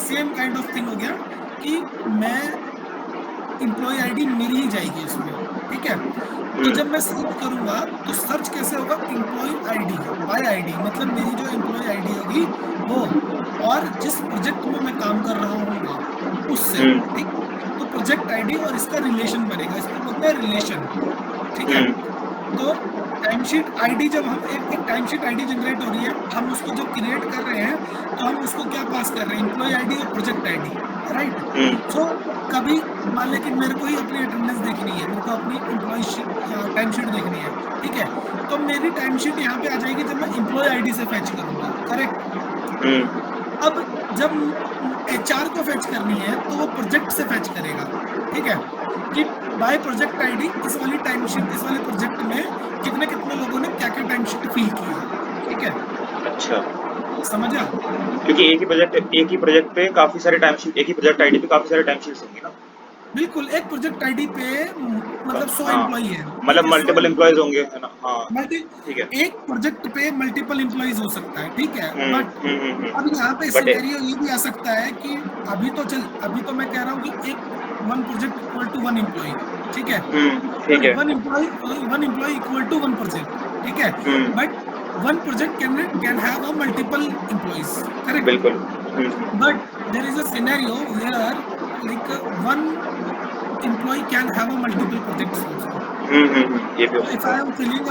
Same kind of thing हो गया कि मैं एम्प्लॉय आईडी मेरी ही जाएगी इसमें, ठीक है। तो जब मैं सर्च करूंगा तो सर्च कैसे होगा, एम्प्लॉय आईडी बाय आईडी, मतलब मेरी जो एम्प्लॉय आईडी होगी वो, और जिस प्रोजेक्ट में मैं काम कर रहा हूँ उससे, ठीक। तो प्रोजेक्ट आईडी और इसका रिलेशन बनेगा, इसको बोलते हैं रिलेशन, ठीक है। तो टाइमशीट आईडी, जब हम एक टाइमशीट आईडी जनरेट हो रही है, हम उसको जब क्रिएट कर रहे हैं तो हम उसको क्या पास कर रहे हैं, एम्प्लॉय आईडी और प्रोजेक्ट आईडी, राइट। सो कभी मान ले कि मेरे को ही अपनी अटेंडेंस देखनी है, मेरे को अपनी एम्प्लॉय टाइमशीट देखनी है, ठीक है। तो मेरी टाइमशीट यहाँ पे आ जाएगी जब मैं एम्प्लॉय आईडी से फैच करूंगा, करेक्ट। अब जब एचआर को फैच करनी है तो वो प्रोजेक्ट से फैच करेगा, ठीक है, कि बाय प्रोजेक्ट आईडी इस वाली टाइमशीट, इस वाले प्रोजेक्ट में कितने कितने लोगों ने क्या क्या टाइमशीट फिल की है, ठीक है। अच्छा, समझा? क्योंकि एक ही प्रोजेक्ट पे काफी सारे टाइमशीट, एक ही प्रोजेक्ट आईडी पे काफी सारे टाइमशीट्स होंगे ना। बिल्कुल, एक प्रोजेक्ट आईडी पे मतलब 100 हाँ, एम्प्लॉई है, ठीक मतलब है, 100 मल्टीपल एम्प्लॉयज होंगे, है ना। हाँ, मल्टी, ठीक है। एक प्रोजेक्ट पे मल्टीपल एम्प्लॉइज हो सकता है, ठीक है। बट अब यहाँ पे बट सिनेरियो ये भी आ सकता है कि अभी तो मैं कह रहा हूँ कि एक one project equal to one employee, ठीक है। ठीक सॉरी, है। One employee equal to one project, ठीक है। But one project can have a multiple employees, correct. बिल्कुल। But there is a scenario where like one employee can have a multiple projects also. ये भी हो So if सकता I am है। filling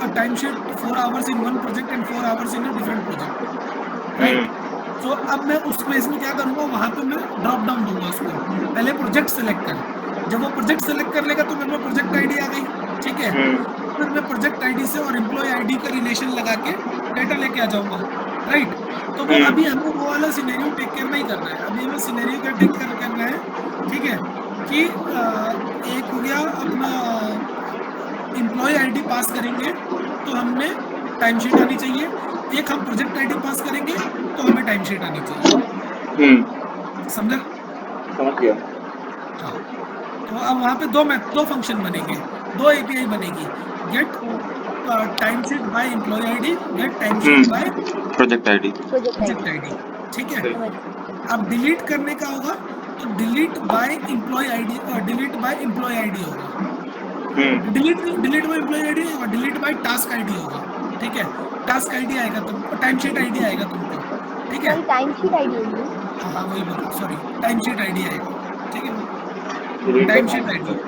a timesheet 4 hours in one project and 4 hours in a different project, right? So अब मैं उस case में क्या करूंगा, वहां पे मैं ड्रॉप डाउन दूंगा उसको, पहले प्रोजेक्ट सेलेक्ट कर। जब वो प्रोजेक्ट सेलेक्ट कर लेगा तो मेरे में प्रोजेक्ट आईडी आ गई, ठीक है। फिर मैं प्रोजेक्ट आईडी से और एम्प्लॉय आईडी का रिलेशन लगा के डेटा लेके आ जाऊंगा, राइट। तो वो अभी हमें वो वाला सिनेरियो टेक केयर नहीं करना है, अभी हमें सिनेरियो क्या टेक केयर करना है, ठीक है, कि एक हो गया अपना एम्प्लॉय आईडी पास करेंगे तो हमें टाइमशीट आनी चाहिए, एक हम प्रोजेक्ट आईडी पास करेंगे तो हमें टाइमशीट आनी चाहिए। समझा? समझ गया। हाँ। तो अब वहां पे दो फंक्शन बनेंगे, दो एपीआई बनेगी, get timesheet by employee ID, get timesheet by project ID. Project ID, ठीक है। अब डिलीट करने का होगा तो delete by employee ID, delete by employee ID होगा, delete delete by employee ID होगा, डिलीट बाय टास्क आईडी होगा, ठीक है। टास्क आईडी आएगा तुमको, टाइमशीट आईडी आएगा तुमको, ठीक है। सॉरी, टाइमशीट आईडी होगी। हाँ हाँ, वही बोला, सॉरी, टाइमशीट आईडी आएगा, ठीक है, डिलीट बाय टाइमशीट आईडी।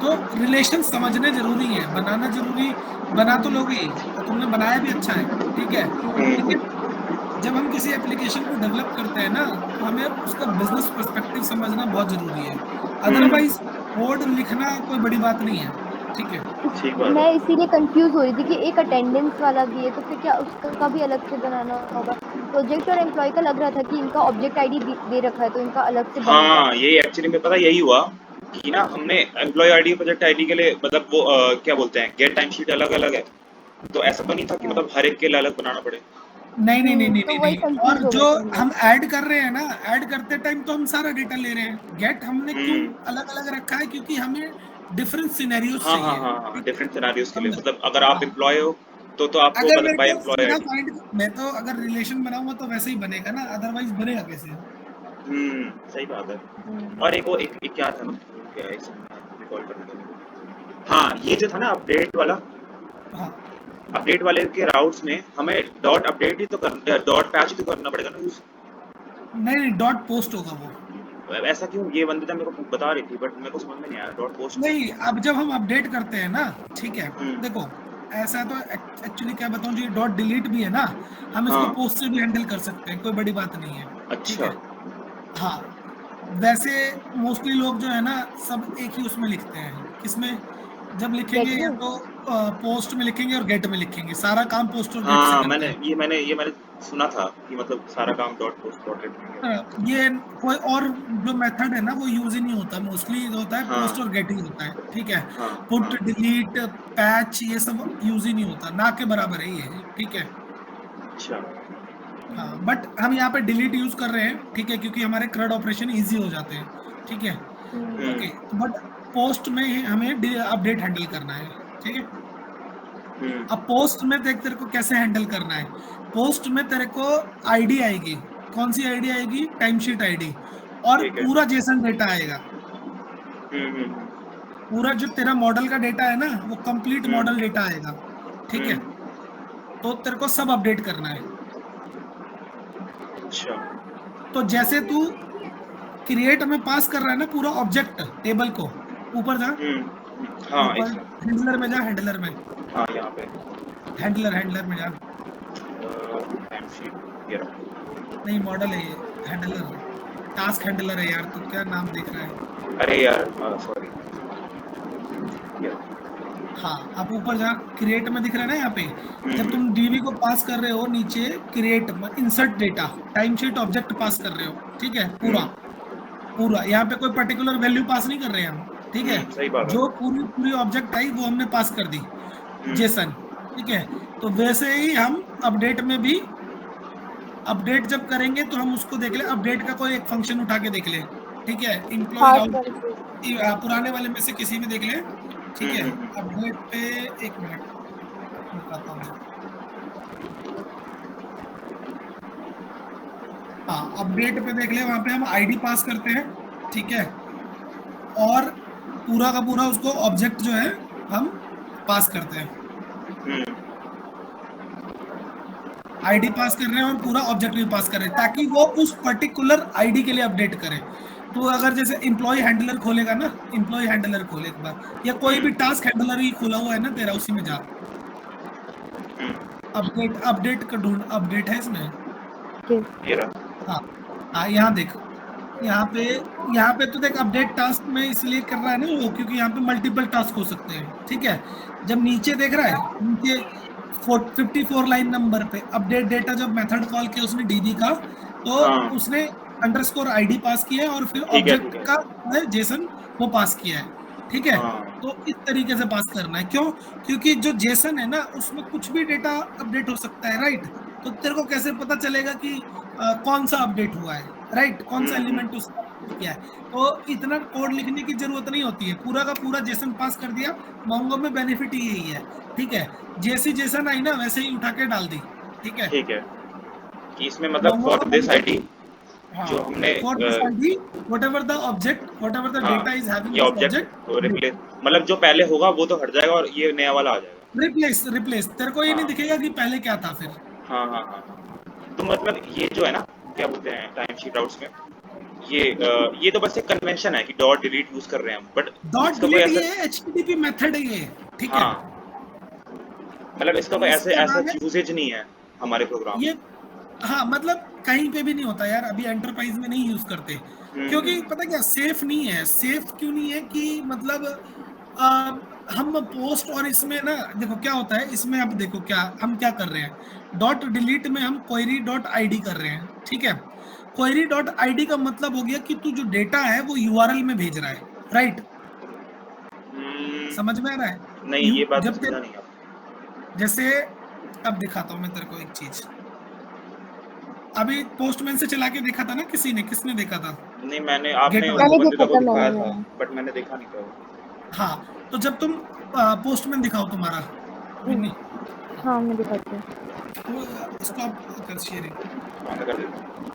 तो रिलेशन समझने जरूरी है, बनाना जरूरी, बना तो लोगे ही और तुमने बनाया भी अच्छा है, ठीक है। लेकिन जब हम किसी एप्लीकेशन को डेवलप करते हैं ना तो हमें उसका बिजनेस पर्सपेक्टिव समझना बहुत जरूरी है, अदरवाइज कोड लिखना कोई बड़ी बात नहीं है, ठीक है। ठीक बात मैं है। इसीलिए कंफ्यूज हो रही थी कि एक अटेंडेंस वाला भी है तो फिर क्या उसका भी अलग से बनाना होगा। प्रोजेक्ट और एम्प्लॉय का लग रहा था कि इनका ऑब्जेक्ट आईडी दे रखा है तो इनका अलग से बनेगा। हाँ, ये एक्चुअली में पता यही हुआ कि ना हमने एम्प्लॉय आईडी प्रोजेक्ट आईडी के लिए मतलब वो क्या बोलते हैं, गेट टाइम शीट अलग अलग है। तो ऐसा तो नहीं था कि मतलब हर एक के लिए अलग बनाना पड़े। नहीं नहीं नहीं नहीं तो नहीं वही नहीं, और कंफ्यूज हो जो गए थे हम हम लोग। ऐड कर रहे हैं ना, ऐड करते टाइम तो हम सारा डेटा ले रहे हैं, गेट हमने क्यों हम्म अलग अलग रखा है, क्योंकि हमें डिफरेंट सिनेरियोस हाँ हाँ चाहिए, हाँ हाँ, ठीक है। डिफरेंट सिनारियोज के लिए, समझा? मतलब अगर आप हाँ, एम्प्लॉय हो तो आपको अगर मतलब मेरे बाय को एम्प्लॉय सीधा आईडी। फाइंड, मैं तो अगर रिलेशन बनाऊंगा तो वैसे ही बनेगा ना, अदरवाइज बनेगा कैसे? सही बात है। और एक क्या था ना, क्या है इसमें रिकॉल करने के लिए। हाँ, ये जो था ना अपडेट वाला, हाँ, अपडेट वाले के राउट्स में हमें डॉट अपडेट ही तो कर, डॉट पैच ही तो करना पड़ेगा ना यूज। नहीं नहीं, डॉट पोस्ट होगा वो। ऐसा क्यों, ये वंदिता मेरे को बता रही थी बट मेरे को समझ में नहीं आया डॉट पोस्ट में। नहीं, अब जब हम अपडेट करते हैं ना, ठीक है, हम्म देखो, ऐसा है तो एक्चुअली क्या बताऊं जी, डॉट डिलीट भी है ना, हम इसको हाँ, पोस्ट से भी हैंडल कर सकते हैं, कोई बड़ी बात नहीं है, ठीक अच्छा। है। हाँ, वैसे मोस्टली लोग जो है ना सब एक ही उसमें लिखते हैं, किसमें, जब लिखेंगे गेट या में। तो पोस्ट में लिखेंगे और गेट में लिखेंगे, सारा काम पोस्ट और गेट से हाँ, करते हैं। मैंने सुना था कि मतलब सारा काम डॉट पोस्ट डॉट नेट में अ, किया ये कोई और जो मेथड है ना वो यूज ही नहीं होता, मोस्टली जो होता है जाता है। पोस्ट और गेट ही होता है, ठीक है। हाँ हाँ पुट, हाँ। डिलीट, पैच, ये सब यूज ही नहीं होता, ना के बराबर है ये, ठीक है। अच्छा। हाँ, बट हम यहाँ पे डिलीट यूज कर रहे हैं, ठीक है, क्योंकि हमारे CRUD ऑपरेशन इजी हो जाते हैं, ठीक है। ओके, बट पोस्ट में हमें अपडेट हैंडल करना है, ठीक है। अब पोस्ट में देख तेरे को कैसे हैंडल करना है, पोस्ट में तेरे को आईडी आएगी, कौन सी आईडी आएगी? टाइम शीट आईडी, और ठीक है। पूरा जेसन डेटा आएगा। हम्म। पूरा जो तेरा मॉडल का डेटा है ना, वो कंप्लीट हम्म, मॉडल डेटा आएगा। ठीक है, तो तेरे को सब अपडेट करना है। अच्छा। तो जैसे तू क्रिएट में पास कर रहा है ना पूरा ऑब्जेक्ट टेबल को, ऊपर जा, हाँ ऊपर इसमें। हैंडलर में जा, हैंडलर में, हाँ यहाँ पे हैंडलर में जा। टाइम शीट ये रहा। नहीं, मॉडल है ये, हैंडलर, टास्क हैंडलर है यार, तू क्या नाम देख रहा है? अरे यार सॉरी। हाँ, अब ऊपर जा, क्रिएट में दिख रहा है ना यहाँ पे। जब तुम डीबी को पास कर रहे हो, नीचे क्रिएट में insert data time sheet object pass कर रहे हो। ठीक है, पूरा पूरा, यहाँ पे कोई पर्टिकुलर वैल्यू पास नहीं कर रहे हैं हम। ठीक है, सही बात है। जो पूरी पूरी ऑब्जेक्ट आई वो हमने पास कर दी, जेसन। ठीक है, तो वैसे ही हम अपडेट में भी, अपडेट जब करेंगे तो हम उसको देख ले, अपडेट का कोई एक फंक्शन उठा के देख ले। ठीक है, इम्प्लॉय खास राउट, करके पुराने वाले में से किसी में देख ले। ठीक है, अपडेट पे एक मिनट बताता हूँ। हाँ, अपडेट पे देख ले, वहां पे हम आईडी पास करते हैं। ठीक है, और पूरा का पूरा उसको ऑब्जेक्ट जो है हम पास करते हैं, आईडी पास कर रहे हैं और पूरा ऑब्जेक्ट भी पास कर रहे हैं, ताकि वो उस पर्टिकुलर आईडी के लिए अपडेट करे। तो अगर जैसे एम्प्लॉय हैंडलर खोलेगा ना, एम्प्लॉय हैंडलर खोले एक बार, या कोई भी टास्क हैंडलर ही खोला हुआ है ना तेरा, उसी में जा, अपडेट, अपडेट का ढूंढ, अपडेट है इसमें। ये रहा। हाँ हाँ, यहाँ देख, यहाँ पे तो देख, अपडेट टास्क में इसलिए कर रहा है ना वो, क्योंकि यहाँ पे मल्टीपल टास्क हो सकते हैं। ठीक है, जब नीचे देख रहा है, नीचे 54 लाइन नंबर पे अपडेट डेटा, जब मेथड कॉल किया उसने डीबी का, तो हाँ उसने अंडरस्कोर आईडी पास किया है, और फिर ठीक है ऑब्जेक्ट का जेसन वो पास किया है। ठीक है, हाँ तो इस तरीके से पास करना है। क्यों? क्योंकि जो जेसन है ना, उसमें कुछ भी डेटा अपडेट हो सकता है, राइट? तो तेरे को कैसे पता चलेगा कि कौन सा अपडेट हुआ है, राइट? कौन सा एलिमेंट उसका अपडेट किया है? तो इतना कोड लिखने की जरूरत नहीं होती है, पूरा का पूरा जेसन पास कर दिया। मोंगो में बेनिफिट यही है। ठीक है, जैसी जेसन आई ना, वैसे ही उठा के डाल दी। ठीक है, ठीक है, कि इसमें मतलब मोंगो फॉर का दिस आईडी हाँ, जो हमने for this ID whatever the object, whatever the data is having ये दिस ऑब्जेक्ट ऑब्जेक्ट, रिप्लेस, मतलब जो पहले होगा वो तो हट जाएगा और ये नया वाला आ जाएगा। रिप्लेस, रिप्लेस, तेरे को ये नहीं हाँ दिखेगा कि पहले क्या था फिर। हाँ हाँ हाँ। तो मतलब ये जो है ना, क्या बोलते हैं टाइम शीट आउट्स में, ये तो बस एक कन्वेंशन है कि डॉट डिलीट यूज कर रहे हैं हम, बट डॉट इसका कोई डिलीट ऐसा, ये एचटीटीपी मेथड है ये। ठीक है, हाँ मतलब इसका कोई ऐसे इसका ऐसा नाम है यूजेज नहीं है हमारे प्रोग्राम में। ये। हाँ, मतलब कहीं पे भी नहीं होता यार, अभी एंटरप्राइज में नहीं यूज करते, क्योंकि पता क्या, सेफ नहीं है। सेफ क्यों नहीं है? कि मतलब आ, हम पोस्ट, और इसमें ना देखो क्या होता है इसमें, अब देखो क्या हम क्या कर रहे हैं, डॉट डिलीट में हम क्वेरी डॉट आईडी कर रहे हैं। ठीक है, क्वेरी डॉट आईडी का मतलब हो गया कि तू जो डेटा है वो यूआरएल में भेज रहा है, राइट? समझ में आ रहा है? नहीं ये बात तो जब समझा तेरे, नहीं आप। जैसे, अब दिखाता हूं मैं तेरे को एक चीज। अभी पोस्टमैन से चला के देखा था ना किसी ने, किसने देखा था? नहीं मैंने, आपने गेट मैंने वो बंदे देखा को था, दिखाया मैंने था, बट मैंने देखा नहीं था वो। हाँ, तो जब तुम पोस्टमैन दिखाओ तुम्हारा विन्नी, हाँ मैं दिखाती हूँ। वो स्टॉप कर शेयरिंग। हाँ मैं कर देता हूँ।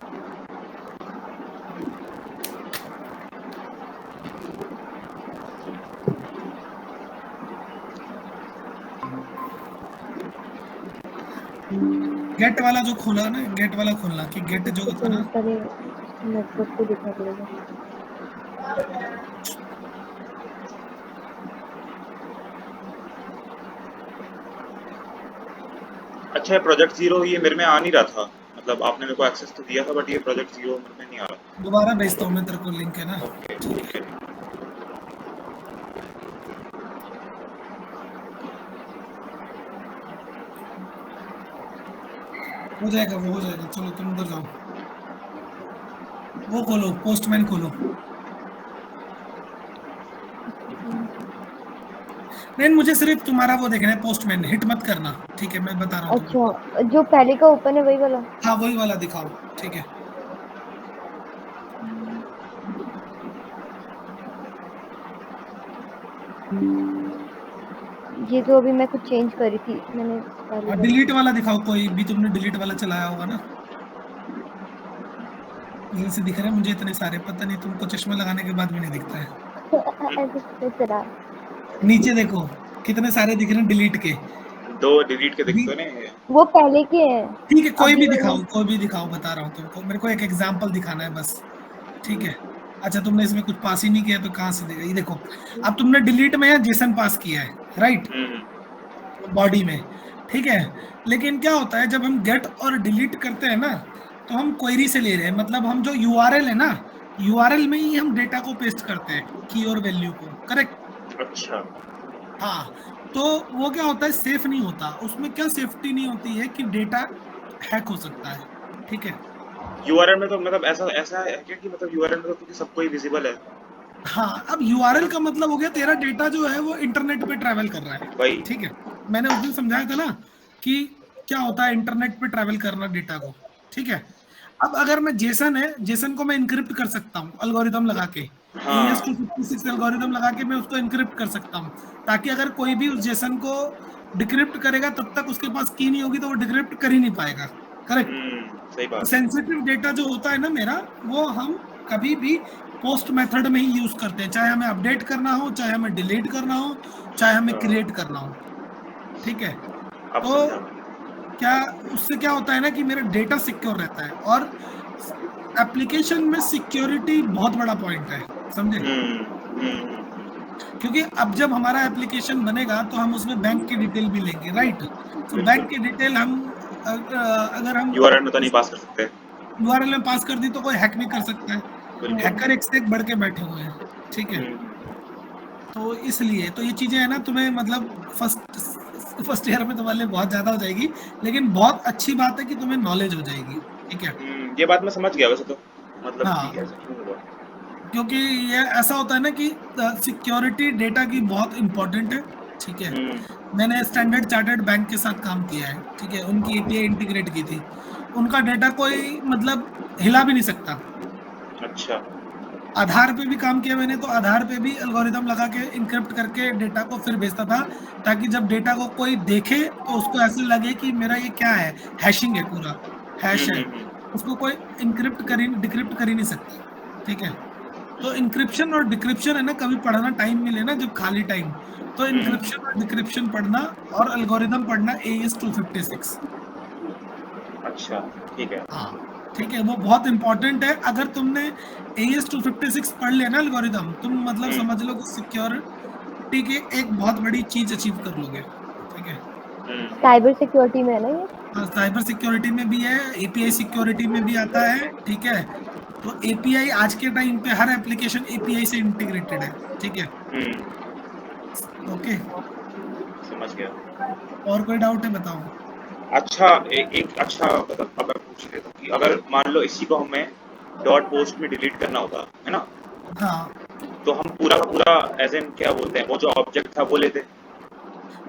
गेट वाला जो खोला ना, गेट वाला खोलना, कि गेट जो था ना, पहले नेटवर्क को दिखा पड़ेगा। अच्छा ये प्रोजेक्ट जीरो, ये मेरे में आ नहीं रहा था, मतलब आपने मेरे को एक्सेस तो दिया था, बट ये प्रोजेक्ट जीरो मेरे में नहीं आ रहा। दोबारा भेजता हूँ मैं तेरे को लिंक, है ना? ओके ठीक है, हो जाएगा, वो हो जाएगा। चलो तुम उधर जाओ, वो खोलो, पोस्टमैन खोलो। नहीं, मुझे सिर्फ तुम्हारा वो देखना है, पोस्टमैन, हिट मत करना। ठीक है, मैं बता रहा हूँ तुम्हें। अच्छा, जो पहले का ओपन है वही वाला? हाँ, वही वाला दिखाओ। ठीक है, ये तो अभी मैं कुछ चेंज करी थी मैंने पहले। डिलीट वाला दिखाओ, कोई भी तुमने डिलीट वाला चलाया होगा ना। यहीं से दिख रहे हैं मुझे इतने सारे, पता नहीं तुमको चश्मा लगाने के बाद भी नहीं दिखता है। ऐसे सोच रहा। नीचे देखो कितने सारे दिख रहे हैं डिलीट के। 2 डिलीट के अभी दिखते नहीं। वो पहले के हैं। ठीक है, कोई अभी भी वाले दिखाओ, कोई भी दिखाओ, बता रहा हूँ तुमको, मेरे को एक एग्जांपल दिखाना है बस। ठीक है, अच्छा तुमने इसमें कुछ पास ही नहीं किया तो कहाँ से देगा, ये देखो अब तुमने डिलीट में जेसन पास किया है, राइट, बॉडी में, ठीक है। लेकिन क्या होता है जब हम गेट और डिलीट करते हैं ना, तो हम क्वेरी से ले रहे हैं, मतलब हम जो यूआरएल है ना, यूआरएल में ही हम डेटा को पेस्ट करते हैं, की और वैल्यू को, करेक्ट। अच्छा। हाँ, तो वो क्या होता है, सेफ नहीं होता उसमें। क्या सेफ्टी नहीं होती है कि डेटा हैक हो सकता है, ठीक है। यूआरएल में तो मतलब ऐसा ऐसा है क्या कि मतलब यूआरएल में तो क्योंकि सबको ही विजिबल है। हाँ, अब है यूआरएल ना? का मतलब हो गया तेरा डेटा जो है वो इंटरनेट पे ट्रैवल कर रहा है, वही। ठीक है। मैंने उस दिन समझाया था ना कि क्या होता है इंटरनेट पे ट्रैवल करना डेटा को, ठीक है। अब अगर मैं जेसन है, जेसन को मैं इनक्रिप्ट कर सकता हूँ एल्गोरिदम लगा के, हाँ। AES-256 एल्गोरिदम लगा के मैं उसको इनक्रिप्ट कर सकता हूँ, ताकि अगर कोई भी उस जेसन को डिक्रिप्ट करेगा तब तक उसके पास की नहीं होगी तो वो डिक्रिप्ट कर ही नहीं पाएगा, करेक्ट। सही बात है। सेंसिटिव डेटा जो होता है ना मेरा, वो हम कभी भी पोस्ट मेथड में ही यूज करते हैं, चाहे हमें अपडेट करना हो, चाहे हमें डिलीट करना हो, चाहे हमें क्रिएट करना हो, ठीक है। अब तो समझा। क्या उससे क्या होता है ना कि मेरा डेटा सिक्योर रहता है, और एप्लीकेशन में सिक्योरिटी बहुत बड़ा पॉइंट है, समझे। क्योंकि अब जब हमारा एप्लीकेशन बनेगा तो हम उसमें बैंक की डिटेल भी लेंगे, राइट। तो बिल्कुल। बैंक की डिटेल हम अगर हम यूआरएल में तो नहीं पास कर सकते। यूआरएल में पास कर दी तो कोई हैक भी कर सकता है। बिल्कुल। हैकर एक से एक बढ़ के बैठे हुए हैं, ठीक है। तो इसलिए तो ये चीजें है ना, तुम्हें मतलब फर्स्ट ईयर में तुम्हारे लिए बहुत ज्यादा हो जाएगी, लेकिन बहुत अच्छी बात है कि तुम्हें नॉलेज हो जाएगी, ठीक है। ये बात मैं समझ गया वैसे तो, मतलब ठीक है, हाँ, ऐसा क्यों हुआ। क्योंकि ये ऐसा होता है ना कि सिक्योरिटी डेटा की बहुत इंपॉर्टेंट है, ठीक है। मैंने स्टैंडर्ड चार्टर्ड बैंक के साथ काम किया है, ठीक है, उनकी एपीआई इंटीग्रेट की थी, उनका डेटा कोई मतलब हिला भी नहीं सकता। अच्छा। आधार पे भी काम किया मैंने, तो आधार पे भी एल्गोरिदम लगा के इनक्रिप्ट करके डेटा को फिर भेजता था, ताकि जब डेटा को कोई देखे तो उसको ऐसे लगे कि मेरा ये क्या है, हैशिंग है, पूरा हैश है, उसको कोई इनक्रिप्ट कर ही डिक्रिप्ट कर ही नहीं सकता, ठीक है। तो इंक्रिप्शन और डिक्रिप्शन है ना, कभी पढ़ना टाइम मिले ना जब खाली टाइम, तो इंक्रिप्शन और डिक्रिप्शन पढ़ना और एल्गोरिदम पढ़ना, AES-256। अच्छा, ठीक है। हाँ, ठीक है, वो बहुत इंपॉर्टेंट है। अगर तुमने AES-256 पढ़ लिया ना एल्गोरिदम, तुम मतलब समझ लो कि सिक्योरिटी की एक बहुत बड़ी चीज अचीव कर लोगे, ठीक है। साइबर सिक्योरिटी में है ना ये। साइबर सिक्योरिटी में भी है, एपीआई सिक्योरिटी में भी आता है, ठीक है। तो एपीआई आज के टाइम पे हर एप्लीकेशन एपीआई से इंटीग्रेटेड है, ठीक है। ओके, समझ गया। और कोई डाउट है बताओ। अच्छा, एक अच्छा मतलब अगर पूछ ले तो कि अगर मान लो इसी को हमें डॉट पोस्ट में डिलीट करना होता है ना, हाँ, तो हम पूरा का पूरा एज एन क्या बोलते हैं, वो जो ऑब्जेक्ट था वो लेते।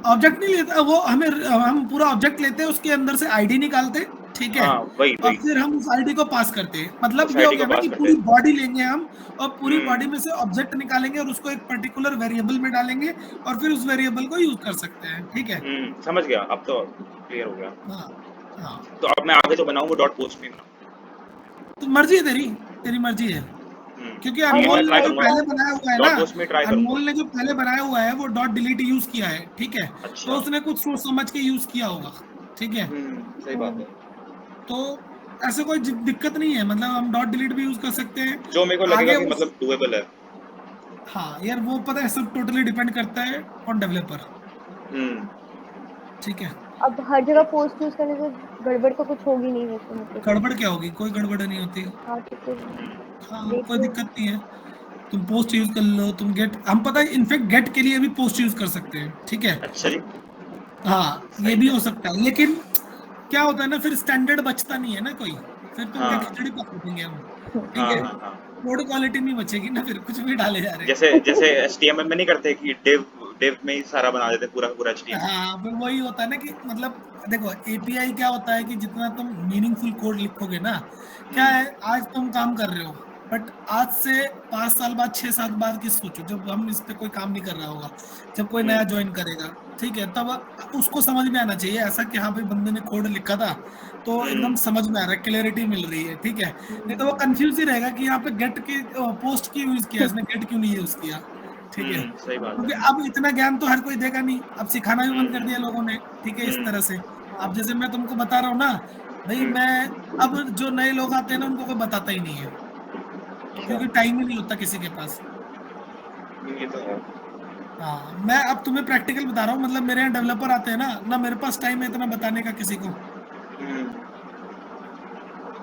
ऑब्जेक्ट नहीं लेता वो, हम पूरा ऑब्जेक्ट लेते हैं, उसके अंदर से आईडी निकालते, ठीक है। हाँ, वही और वही फिर हम उस आईडी को पास करते हैं, मतलब उस ये हो आईडी को गया ना पास कि करते पूरी हैं। बॉडी लेंगे हम, और पूरी बॉडी हम्म में से ऑब्जेक्ट निकालेंगे और उसको एक पर्टिकुलर वेरिएबल में डालेंगे, और फिर उस वेरिएबल को यूज कर सकते हैं, ठीक है। समझ गया, अब तो क्लियर हो गया। हाँ, हाँ, तो अब मैं आगे जो बनाऊं वो डॉट पोस्ट में बनाऊं। तो मर्जी है तेरी, तेरी मर्जी है। क्योंकि ठीक है, मैं अनमोल ट्राई ने जो करूंगा पहले बनाया हुआ है ना, डॉट पोस्ट में ट्राई करूंगा। अनमोल ने जो पहले बनाया हुआ है वो डॉट डिलीट यूज किया है, ठीक है। तो अच्छा। उसने कुछ सोच समझ के यूज किया होगा, ठीक है। सही बात है। तो ऐसे कोई दिक्कत नहीं है, मतलब हम डॉट डिलीट भी यूज कर सकते हैं जो मेरे को लगेगा आगे कि उस। मतलब डुएबल है। हाँ यार, वो पता है सब टोटली डिपेंड करता है ऑन डेवलपर, हम्म ठीक है। अब हर जगह पोस्ट यूज करने से गड़बड़ तो कुछ होगी नहीं वैसे मतलब। गड़बड़ क्या होगी, कोई गड़बड़ नहीं होती। हाँ तो फिर हाँ, देख कोई लो। दिक्कत नहीं है। तुम पोस्ट यूज कर लो, तुम गेट, हम पता है इनफेक्ट गेट के लिए भी पोस्ट यूज कर सकते हैं, ठीक है। अच्छा जी। हाँ, ये सही भी है। हो सकता है, लेकिन क्या होता है ना, फिर स्टैंडर्ड बचता नहीं है ना कोई, फिर तुम क्या हाँ खिचड़ी पकाएंगे हम, ठीक हाँ है। हाँ हाँ। कोड क्वालिटी नहीं बचेगी ना, फिर कुछ भी डाले जा रहे हैं। जैसे जैसे HTML में नहीं करते कि डिव डिव में ही सारा बना देते पूरा पूरा HTML। हाँ, फिर वही होता है ना कि मतलब देखो एपीआई क्या होता है कि जितना तुम मीनिंगफुल कोड लिखोगे ना, क्या है, आज तुम काम कर रहे हो, बट आज से 5 साल बाद 6 साल बाद की सोचो, जब हम इस पे कोई काम नहीं कर रहा होगा, जब कोई नया ज्वाइन करेगा, ठीक है, तब उसको समझ में आना चाहिए ऐसा कि हाँ भाई बंदे ने कोड लिखा था तो एकदम समझ में आ रहा है, क्लैरिटी मिल रही है, ठीक है। नहीं तो वो कंफ्यूज ही रहेगा कि यहाँ पे गेट की पोस्ट की यूज किया, इसने गेट क्यों नहीं यूज किया, ठीक है। सही बात क्योंकि है। अब इतना ज्ञान तो हर कोई देगा नहीं, अब सिखाना भी बंद कर दिया लोगों ने, ठीक है, इस तरह से। अब जैसे मैं तुमको बता रहा हूँ ना भाई, मैं अब जो नए लोग आते हैं ना उनको कोई बताता ही नहीं है, क्योंकि टाइम ही नहीं होता किसी के पास। ये तो है। हाँ, मैं अब तुम्हें प्रैक्टिकल बता रहा हूँ, मतलब मेरे यहाँ डेवलपर आते हैं ना, ना मेरे पास टाइम है इतना बताने का किसी को, हम्म,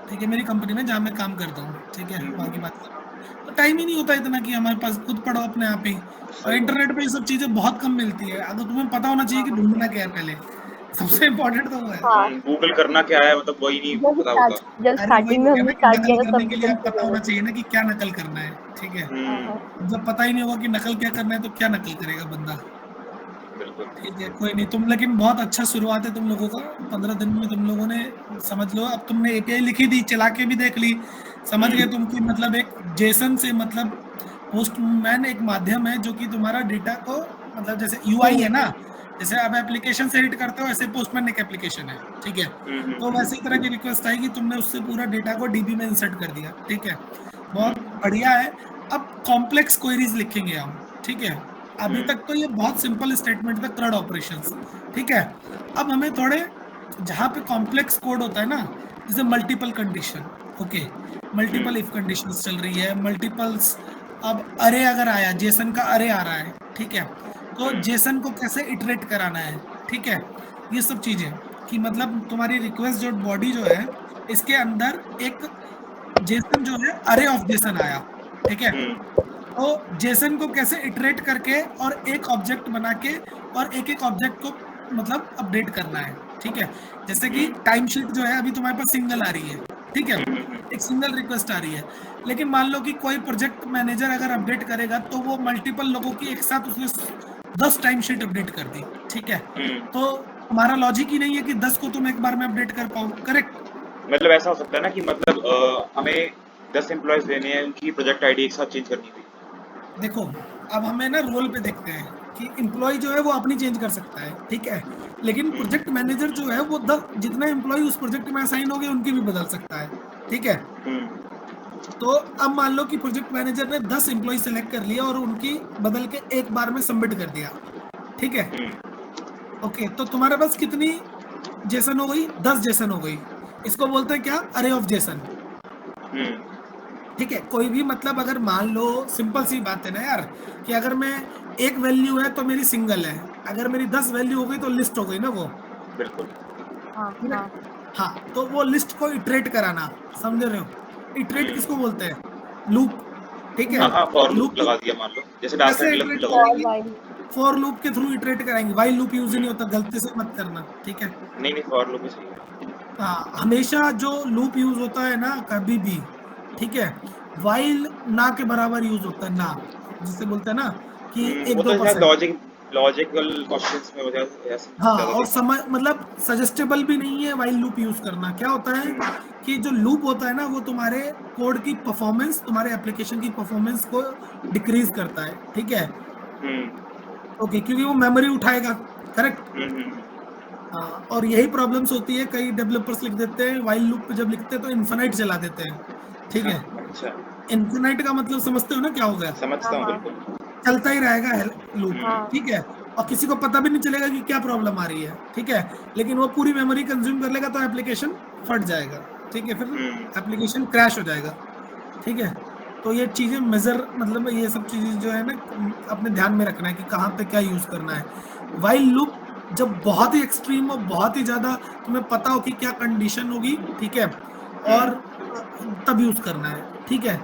ठीक है, मेरी कंपनी में जहाँ मैं काम करता हूँ, ठीक है, वहाँ की हम्म, बात कर रहा हूँ। तो टाइम ही नहीं होता इतना कि हमारे पास खुद पढ़ो अपने आप ही। और सही बात इंटरनेट पे ये सब चीजें बहुत कम मिलती है, अगर तुम्हें पता होना चाहिए कि ढूंढना क्या है पहले, सबसे इम्पोर्टेंट तो वो है। हाँ, गूगल करना क्या है, मतलब वही नहीं पता होता। जब अरे वही स्टार्टिंग हो में गया हमने ना कि स्टार्ट नकल किया था करने तब के भी लिए अब पता होना कंफ्यूजन चाहिए ना कि क्या नकल करना है, ठीक है। हम्म, जब पता ही नहीं होगा कि नकल क्या करना है तो क्या नकल करेगा बंदा, बिल्कुल। ठीक है। कोई नहीं, तुम लेकिन बहुत अच्छा शुरुआत है तुम लोगों का, 15 दिन में तुम लोगों ने समझ लो, अब तुमने एपीआई लिखी थी, चला के भी देख ली, समझ गए तुम कि मतलब एक जेसन से मतलब पोस्टमैन एक माध्यम है जो कि तुम्हारा डेटा को, मतलब जैसे यूआई है ना, जैसे आप एप्लीकेशन से एडिट करते हो ऐसे पोस्टमैन एक एप्लीकेशन है, ठीक है। तो वैसे ही तरह की रिक्वेस्ट आएगी, तुमने उससे पूरा डेटा को डीबी में इंसर्ट कर दिया, ठीक है, बहुत बढ़िया है। अब कॉम्प्लेक्स क्वेरीज लिखेंगे हम, ठीक है। अभी तक तो ये बहुत सिंपल स्टेटमेंट था, क्रड ऑपरेशंस, ठीक है। अब हमें थोड़े जहां पे कॉम्प्लेक्स कोड होता है ना, जैसे multiple condition, okay, multiple if conditions चल रही है, मल्टीपल्स, अब अरे अगर आया, जेसन का अरे आ रहा है, ठीक है, तो जेसन को कैसे इटरेट कराना है, ठीक है। ये सब चीजें कि मतलब तुम्हारी रिक्वेस्ट जो बॉडी जो है, इसके अंदर एक जेसन जो है अरे ऑफ जेसन आया, ठीक है। तो जेसन को कैसे इटरेट करके और एक ऑब्जेक्ट बना के और एक एक ऑब्जेक्ट को मतलब अपडेट करना है, ठीक है। जैसे कि टाइम शीट जो है अभी तुम्हारे पास सिंगल आ रही है, ठीक है, एक सिंगल रिक्वेस्ट आ रही है, लेकिन मान लो कि कोई प्रोजेक्ट मैनेजर अगर अपडेट करेगा तो वो मल्टीपल लोगों की एक साथ उसने 10 टाइम शीट अपडेट कर दी, ठीक है। तो तुम्हारा लॉजिक ही नहीं है कि 10 को तुम एक बार में अपडेट कर पाओ, करेक्ट। मतलब ऐसा हो सकता है ना कि मतलब हमें 10 एम्प्लॉयज लेने हैं, उनकी प्रोजेक्ट आईडी एक साथ चेंज करनी थी। देखो, अब हमें ना रोल पे देखते हैं कि एम्प्लॉय जो है वो अपनी चेंज कर सकता है, ठीक है, लेकिन प्रोजेक्ट मैनेजर जो है वो जितने एम्प्लॉय उस प्रोजेक्ट में असाइन हो गए उनकी भी बदल सकता है, ठीक है। तो अब मान लो कि प्रोजेक्ट मैनेजर ने 10 एम्प्लॉय सेलेक्ट कर लिया और उनकी बदल के एक बार में सबमिट कर दिया, ठीक है। ओके, तो तुम्हारे पास कितनी जेसन हो गई? 10 जेसन हो गई। इसको बोलते हैं क्या? अरे ऑफ जेसन, ठीक है। कोई भी मतलब अगर मान लो, सिंपल सी बात है ना यार, कि अगर मैं एक वैल्यू है तो मेरी सिंगल है, अगर मेरी 10 वैल्यू हो गई तो लिस्ट हो गई ना वो, बिल्कुल। हाँ हाँ हाँ, तो वो लिस्ट को इटरेट कराना, समझ रहे हो? इटरेट किसको बोलते हैं? लूप, ठीक है। हाँ हाँ, फॉर लूप लूप लगा दिया मान लो, जैसे डाटा कैसे टाइप इटरेट लगा फॉर करेंगे? दिया। वाइल फॉर लूप के थ्रू इटरेट कराएंगे, वाइल लूप यूज ही नहीं होता, गलती से मत करना, ठीक है। नहीं नहीं, फॉर लूप ही सही है। हाँ, हमेशा जो लूप यूज होता है ना कभी भी, ठीक है, वाइल ना के बराबर यूज होता है, ना, जिसे बोलते हैं ना कि एक वो दो तो शायद परसेंट लॉजिकल क्वेश्चंस में वजह ऐसा हाँ, ज्यादा और देखा। समझ मतलब सजेस्टेबल भी नहीं है वाइल लूप यूज करना। क्या होता है कि जो लूप होता है ना वो तुम्हारे कोड की परफॉर्मेंस, तुम्हारे एप्लीकेशन की परफॉर्मेंस को डिक्रीज करता है, ठीक है। हम्म, ओके, क्योंकि वो मेमोरी उठाएगा, करेक्ट। हम्म, हाँ, और यही प्रॉब्लम्स होती है, कई डेवलपर्स लिख देते हैं वाइल लूप पे, जब लिखते हैं तो इन्फिनाइट चला देते हैं, ठीक है। अच्छा, इन्फिनाइट का मतलब समझते हो ना क्या होगा? हाँ समझता हूँ हाँ बिल्कुल। चलता ही रहेगा लूप, हाँ ठीक है। और किसी को पता भी नहीं चलेगा कि क्या प्रॉब्लम आ रही है, ठीक है, लेकिन वो पूरी मेमोरी कंज्यूम कर लेगा तो एप्लीकेशन फट जाएगा, ठीक है, फिर एप्लीकेशन क्रैश हो जाएगा, ठीक है। तो ये चीजें मेजर, मतलब ये सब चीजें जो है ना अपने ध्यान में रखना है कि कहाँ पे क्या यूज करना है। वाइल लूप जब बहुत ही एक्सट्रीम हो, बहुत ही ज्यादा तुम्हें पता हो कि क्या कंडीशन होगी, ठीक है, और तब यूज करना है, ठीक है।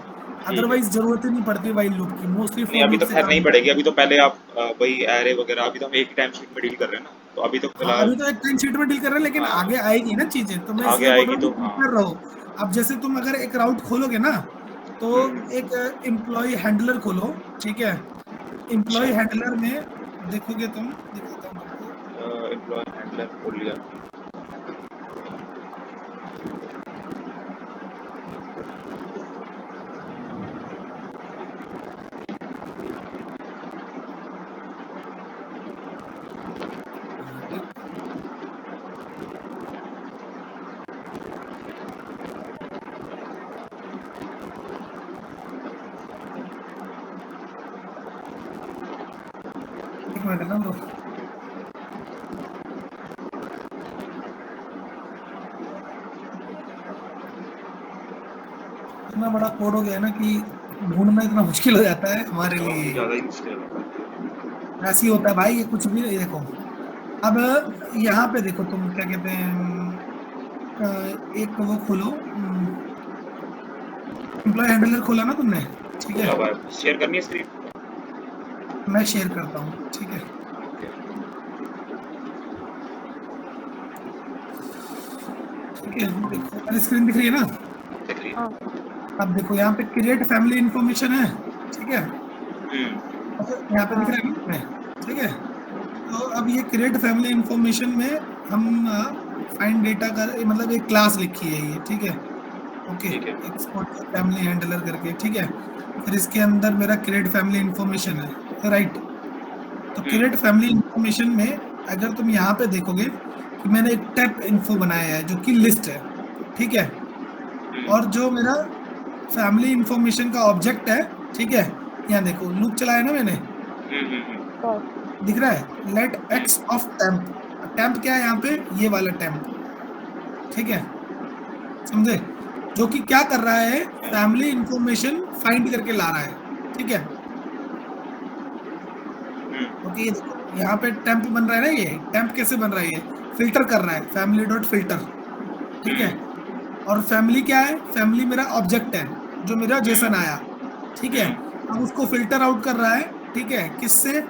ठीक है। अदरवाइज जरूरत ही नहीं पड़ती वाइल लूप की, मोस्टली नहीं फॉर अभी लूप तो से खैर नहीं काम। पड़ेगी, अभी तो पहले आप वही एरे वगैरह, अभी तो हम एक ही टाइम शीट में डील कर रहे हैं ना, तो अभी तो हाँ, फिलहाल। अभी तो एक टाइम शीट में डील कर रहे हैं, लेकिन हाँ, आगे आएगी ना चीजें, तो मैं आगे इसलिए बोल रहा आएगी हूँ तो कि हाँ। प्रिपेयर रहो। अब जैसे तुम अगर एक राउट खोलोगे ना, तो एक एम्प्लॉय हैंडलर खोलो, ठीक है। अच्छा, एम्प्लॉय हैंडलर में देखोगे तुम, दिखाता हूँ तुमको। एम्प्लॉय हैंडलर खोल लिया। एक मिनट है ना ब्रो, इतना बड़ा कोड हो गया है ना कि ढूंढना इतना मुश्किल हो जाता है हमारे काफी लिए। ज्यादा ही मुश्किल है। ऐसे ही होता है भाई, ये कुछ भी नहीं। देखो अब यहाँ पे देखो, तुम क्या कहते हैं, एक वो खोलो, एम्प्लॉय हैंडलर खोला ना तुमने, ठीक है? क्या बात, शेयर करनी है स्क्रीन? मैं शेयर करता हूँ, ठीक है? ठीक है, देखो मेरी स्क्रीन दिख रही है ना? देख रही है। हाँ अब देखो यहाँ पे क्रिएट फैमिली इंफॉर्मेशन है, ठीक है? यहाँ पे दिख हाँ रहा है ना तुम्हें? ठीक है, तो अब ये क्रिएट फैमिली इंफॉर्मेशन में हम फाइंड डेटा का मतलब एक क्लास लिखी है ये, ठीक है? ओके, ठीक है। एक्सपोर्ट फैमिली हैंडलर करके, ठीक है? फिर इसके अंदर मेरा क्रिएट फैमिली इंफॉर्मेशन है, राइट? तो क्रिएट फैमिली इंफॉर्मेशन में अगर तुम यहाँ पे देखोगे कि मैंने एक टैब इन्फो बनाया है जो कि लिस्ट है, ठीक है? और जो मेरा फैमिली इंफॉर्मेशन का ऑब्जेक्ट है, ठीक है, यहाँ देखो लूप चलाया ना मैंने, तो दिख रहा है let X of temp. Temp क्या है यहाँ पे? ये वाला टेम्प, ठीक है? समझे? जो कि क्या कर रहा है, फैमिली इंफॉर्मेशन फाइंड करके ला रहा है, ठीक है? ओके, ये देखो यहाँ पे टेम्प बन रहा है ना, ये टेम्प कैसे बन रहा है? ये फिल्टर कर रहा है, फैमिली डॉट फिल्टर, ठीक है? और फैमिली क्या है? फैमिली मेरा ऑब्जेक्ट है जो मेरा जेसन आया, ठीक है? अब उसको फिल्टर आउट कर रहा है, ठीक है? किससे?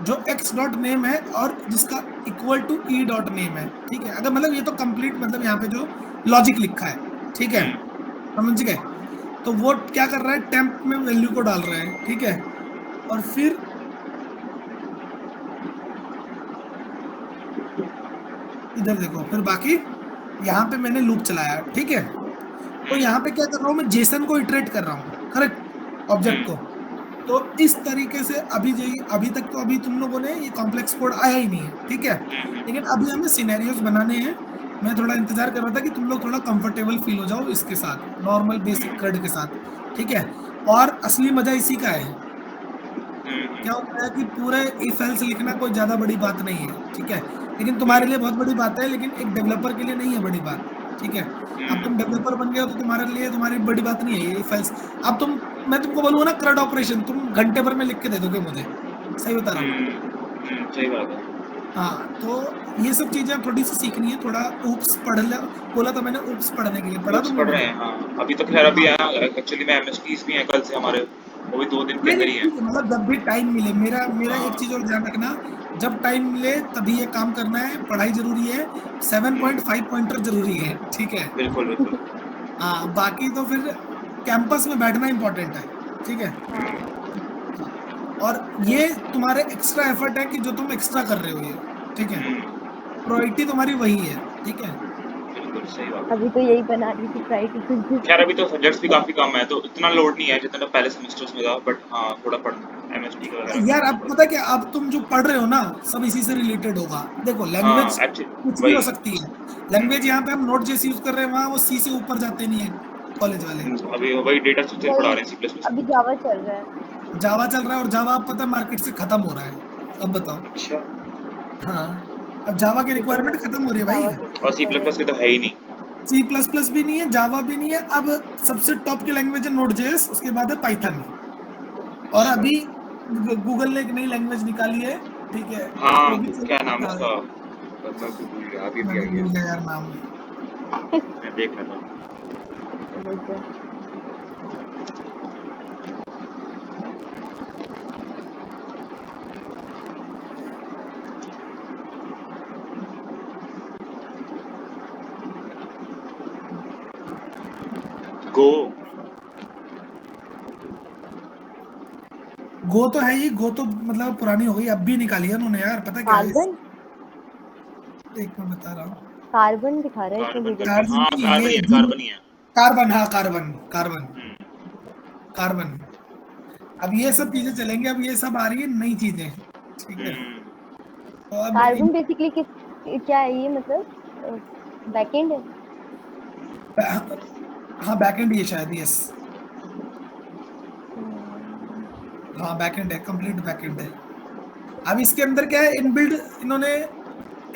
जो x डॉट नेम है और जिसका equal to e dot name है, ठीक है? अगर मतलब ये तो कंप्लीट मतलब यहाँ पे जो लॉजिक लिखा है, ठीक है, समझ गए? तो वो क्या कर रहा है, टेम्प में वैल्यू को डाल रहा है, ठीक है? और फिर इधर देखो, फिर बाकी यहाँ पे मैंने लूप चलाया, ठीक है? तो यहाँ पे क्या कर रहा हूँ मैं, जेसन को इटरेट कर रहा हूँ, करेक्ट, ऑब्जेक्ट को। तो इस तरीके से अभी तक तो अभी तुम लोगों ने ये कॉम्प्लेक्स कोड आया ही नहीं है, ठीक है? लेकिन अभी हमें सिनेरियोज बनाने हैं। मैं थोड़ा इंतजार कर रहा था कि तुम लोग थोड़ा कंफर्टेबल फील हो जाओ इसके साथ, नॉर्मल बेसिक क्रेड के साथ, ठीक है? और असली मजा इसी का है। क्या होता है कि पूरे इफ एल्स लिखना कोई ज्यादा बड़ी बात नहीं है, ठीक है? लेकिन तुम्हारे लिए बहुत बड़ी बात है, लेकिन एक डेवलपर के लिए नहीं है बड़ी बात, ठीक है? अब तुम डेवलपर बन गए हो तो तुम्हारे लिए तुम्हारी बड़ी बात नहीं है ये इफ एल्स। अब मैं तुमको बोलूंगा ना क्रड ऑपरेशन, तुम घंटे भर में लिख के दे दोगे मुझे, सही बता रहा हूँ। सही बात है। हाँ, तो ये सब चीजें थोड़ी सी सीखनी है, थोड़ा ऊप्स पढ़ ले, बोला था मैंने ऊप्स पढ़ने के लिए, पढ़ा तुम पढ़ लोगों रहे ने? हैं, हाँ। अभी तो खैर अभी एक्चुअली में एमएसटीज भी हैं कल से हमारे, वो भी 2 दिन के नहीं अंदर नहीं ही है। ठीक है, मतलब जब भी टाइम मिले, मेरा मेरा एक हाँ। चीज और ध्यान रखना, जब टाइम मिले तभी ये काम करना है, पढ़ाई जरूरी है, 7.5 पॉइंटर जरूरी है, ठीक है? बिल्कुल बिल्कुल। हाँ, बाकी तो फिर कैंपस में बैठना इंपॉर्टेंट है, ठीक है? और ये तुम्हारे एक्स्ट्रा एफर्ट है कि जो तुम एक्स्ट्रा कर रहे हो ये, ठीक है? प्रायोरिटी तुम्हारी वही है, ठीक है? बिल्कुल सही बात। अभी तो यही बना रही थी प्रायोरिटी कुछ। खैर अभी तो सब्जेक्ट्स भी काफी कम है, तो इतना लोड नहीं है जितना पहले सेमेस्टर्स में था, बट हाँ थोड़ा पढ़ना एमएसटी का यार वगैरह। अब पता क्या, अब तुम जो पढ़ रहे हो ना सब इसी से रिलेटेड होगा। देखो हाँ लैंग्वेज कुछ एक्चुअली भी हो वही। सकती है, लैंग्वेज यहाँ पे हम नोट जेएस यूज कर रहे हैं, वहाँ वो सी से ऊपर जाते नहीं है कॉलेज वाले। अभी वही डेटा स्ट्रक्चर पढ़ा वही रहे हैं C++। अभी जावा चल रहा है। जावा चल रहा है, और जावा अब पता है मार्केट से खत्म हो रहा है, अब बताओ। अच्छा। हाँ, अब जावा की लेकिन रिक्वायरमेंट खत्म हो रही है भाई। जावा के और C++ के तो है ही नहीं। सी प्लस प्लस भी नहीं है, जावा भी नहीं है, अब सबसे टॉप की लैंग्वेज है नोट जेएस, उसके बाद है पाइथन। और अभी गूगल ने एक नई लैंग्वेज निकाली है, ठीक है? वो हाँ भी क्या नाम है हाँ, उसका, मैं तो भूल गया, अभी भी मैं भी आई है। भूल गया यार नाम। मैं देख रहा था। गो गो तो है ही, गो तो मतलब पुरानी हो गई, अब भी निकाली है उन्होंने यार, पता क्या है? कार्बन एक मैं बता रहा हूँ। कार्बन दिखा रहा है इसमें कार्बन वीडियो। करके, कार्बन हाँ की कार्बन ही ये है, कार्बन ही है। कार्बन, हाँ कार्बन कार्बन कार्बन। अब ये सब चीजें चलेंगे, अब ये सब आ रही है नई चीजें, ठीक है? तो अब कार्बन बेसिकली किस क्या है ये, मतलब बैकएंड है? हाँ बैकएंड ये शायद, यस हाँ बैकएंड है, कंप्लीट बैकएंड है। अब इसके अंदर क्या है, इनबिल्ड इन्होंने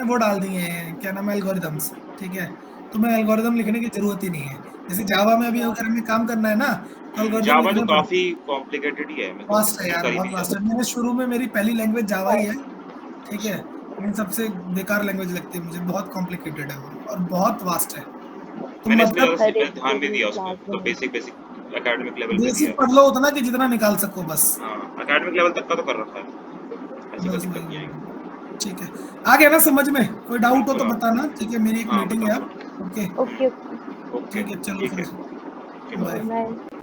वो डाल दिए हैं, क्या नाम है, एल्गोरिदम्स, ठीक है। तो मैं एल्गोरिदम लिखने की जरूरत ही नहीं है। जैसे जावा में अभी अगर हमें काम करना है ना, तो एल्गोरिदम जावा तो लिखने पड़ते काफी कॉम्प्लिकेटेड ही है, मैं तो वास्ट है इसको यार, कर ही बहुत नहीं वास्ट है। सकता। मैंने शुरू में, मेरी पहली लैंग्वेज जावा ही है, ठीक है। लेकिन सबसे बेकार लैंग्वेज लगती है मुझे, बहुत कॉम्प्लिकेटेड है वो और बहुत वास्ट है। तो मैंने इसमें मतलब ज्यादा हर एक ध्यान नहीं दिया उसमें, क्लास मतलब में बेसिक बेसिक एकेडमिक लेवल पे दिया बेसिक है। पढ़ लो उतना कि जितना निकाल सको बस। हाँ, एकेडमिक लेवल तक का तो कर रखा है, ऐसी कोई बस दिक्कत वही नहीं वही आएगी। वही। ठीक है, आ गया ना समझ में? कोई डाउट हो बिल्कुल तो हाँ। बताना, ठीक है। मेरी एक हाँ मीटिंग है बताऊंगा। अब। ओके, ओके ओके ओके ठीक है, चलो ठीक है। फिर ओके ठीक बाय। है बाय।